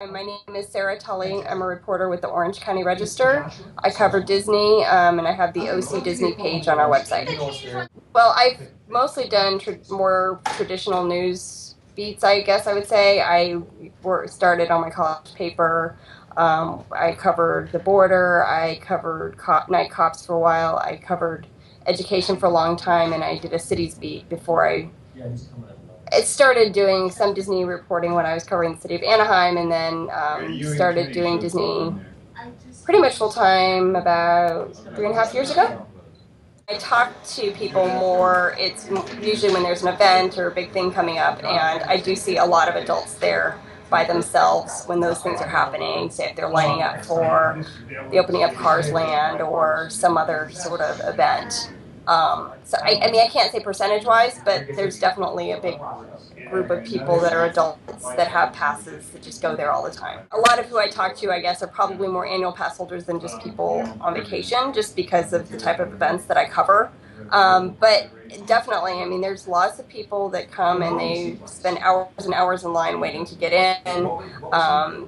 My name is Sarah Tully. I'm a reporter with the Orange County Register. I cover Disney, and I have the OC Disney page on our website. Well, I've mostly done more traditional news beats, I guess I would say. Started on my college paper. I covered the border. I covered night cops for a while. I covered education for a long time, and I did a cities beat before I started doing some Disney reporting when I was covering the city of Anaheim, and then started doing Disney pretty much full time about 3.5 years ago. I talk to people more. It's usually when there's an event or a big thing coming up, and I do see a lot of adults there by themselves when those things are happening. Say if they're lining up for the opening of Cars Land or some other sort of event. I mean, I can't say percentage-wise, but there's definitely a big group of people that are adults that have passes that just go there all the time. A lot of who I talk to, I guess, are probably more annual pass holders than just people on vacation, just because of the type of events that I cover. But definitely, I mean, there's lots of people that come and they spend hours and hours in line waiting to get in.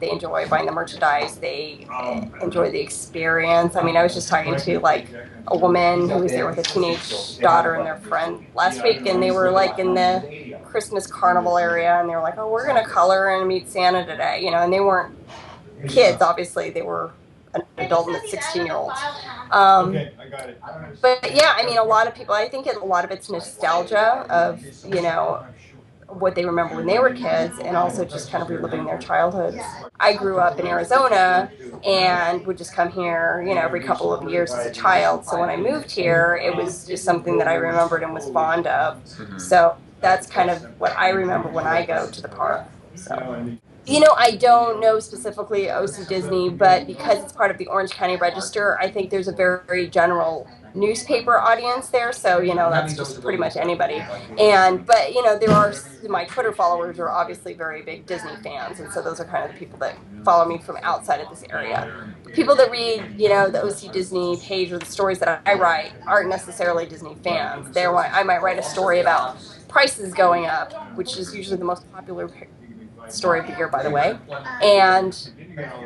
They enjoy buying the merchandise. They enjoy the experience. I mean, I was just talking to like a woman who was there with a teenage daughter and their friend last week, and they were like in the Christmas carnival area, and they were like, "Oh, we're gonna color and meet Santa today," you know, and they weren't kids, obviously, they were an adult and a 16-year-old. But yeah, I mean, a lot of people, I think a lot of it's nostalgia of, you know, what they remember when they were kids, and also just kind of reliving their childhoods. I grew up in Arizona and would just come here, you know, every couple of years as a child. So when I moved here, it was just something that I remembered and was fond of. So that's kind of what I remember when I go to the park. So. You know, I don't know specifically OC Disney, but because it's part of the Orange County Register, I think there's a very general newspaper audience there. So, you know, that's just pretty much anybody. But, you know, my Twitter followers are obviously very big Disney fans. And so those are kind of the people that follow me from outside of this area. People that read, you know, the OC Disney page or the stories that I write aren't necessarily Disney fans. I might write a story about prices going up, which is usually the most popular story of the year, by the way. And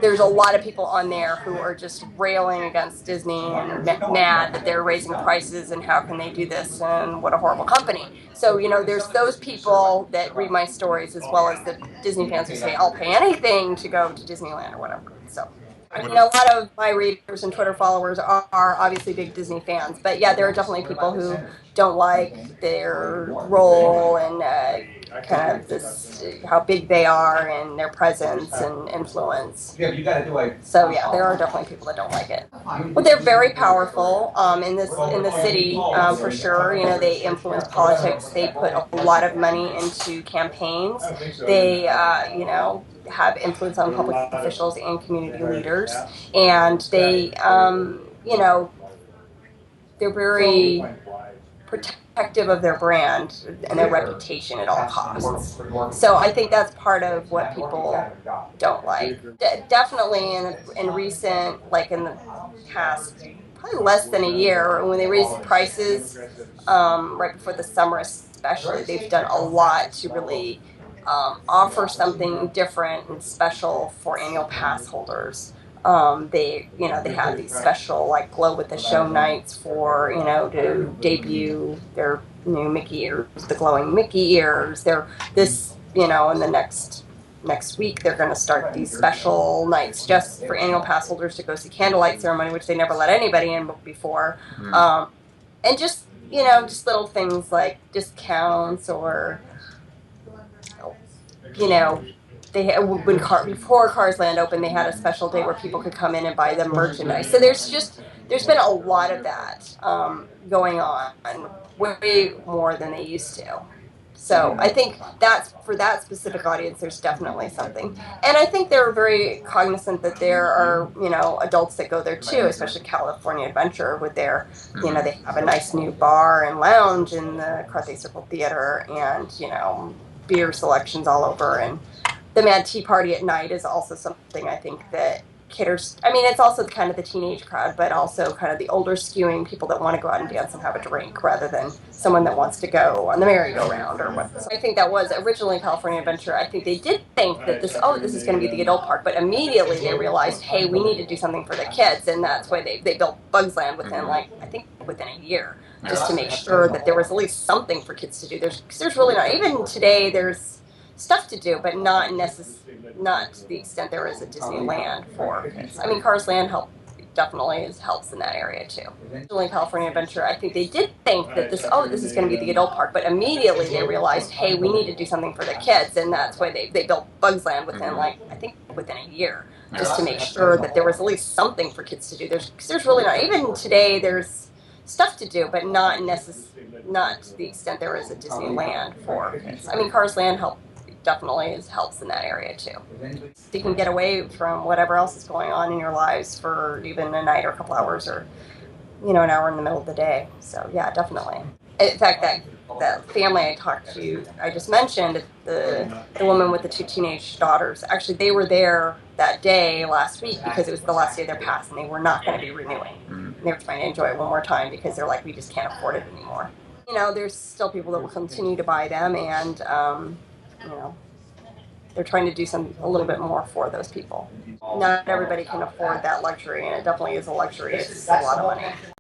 there's a lot of people on there who are just railing against Disney and mad that they're raising prices and how can they do this and what a horrible company. So, you know, there's those people that read my stories as well as the Disney fans who say, I'll pay anything to go to Disneyland or whatever. So. I mean, a lot of my readers and Twitter followers are obviously big Disney fans, but yeah, there are definitely people who don't like their role and kind of this how big they are and their presence and influence. So yeah, there are definitely people that don't like it. Well, they're very powerful in the city for sure. You know, they influence politics. They put a lot of money into campaigns. They you know, have influence on public officials and community leaders, and they you know, they're very protective of their brand and their reputation at all costs. So I think that's part of what people don't like. Definitely in recent, like in the past, probably less than a year, when they raised prices right before the summer especially, they've done a lot to really offer something different and special for annual pass holders. They have these special like glow with the show nights for, you know, to debut their new Mickey ears, the glowing Mickey ears. They're this, you know, in the next week they're going to start these special nights just for annual pass holders to go see candlelight ceremony, which they never let anybody in before. And just, you know, just little things like discounts or, you know, before Cars Land opened, they had a special day where people could come in and buy them merchandise. So there's been a lot of that going on, way more than they used to. So I think that's for that specific audience. There's definitely something, and I think they're very cognizant that there are, you know, adults that go there too, especially California Adventure with their, you know, they have a nice new bar and lounge in the Carthay Circle Theater, and, you know, beer selections all over, and the Mad Tea Party at night is also something I think that caters. I mean, it's also kind of the teenage crowd, but also kind of the older skewing people that want to go out and dance and have a drink rather than someone that wants to go on the merry-go-round or what. So I think that was originally California Adventure. I think they did think that this is going to be the adult park, but immediately they realized, hey, we need to do something for the kids, and that's why they built Bugs Land within I think within a year, just to make sure that there was at least something for kids to do. There's really not, even today there's stuff to do, but not to the extent there is at Disneyland for kids. I mean, Cars Land definitely helps in that area too. Originally California Adventure, I think they did think that this is going to be the adult park, but immediately they realized, hey, we need to do something for the kids, and that's why they built Bugs Land within I think within a year, just to make sure that there was at least something for kids to do. There's really not, even today there's stuff to do, but not to the extent there is at Disneyland for kids. I mean, Cars Land definitely helps in that area too. You can get away from whatever else is going on in your lives for even a night or a couple hours, or an hour in the middle of the day. So yeah, definitely. In fact, that family I just mentioned, the woman with the two teenage daughters, actually they were there that day last week because it was the last day of their pass and they were not going to be renewing. And they were trying to enjoy it one more time because they're like, we just can't afford it anymore. There's still people that will continue to buy them, and they're trying to do a little bit more for those people. Not everybody can afford that luxury, and it definitely is a luxury. It's a lot of money.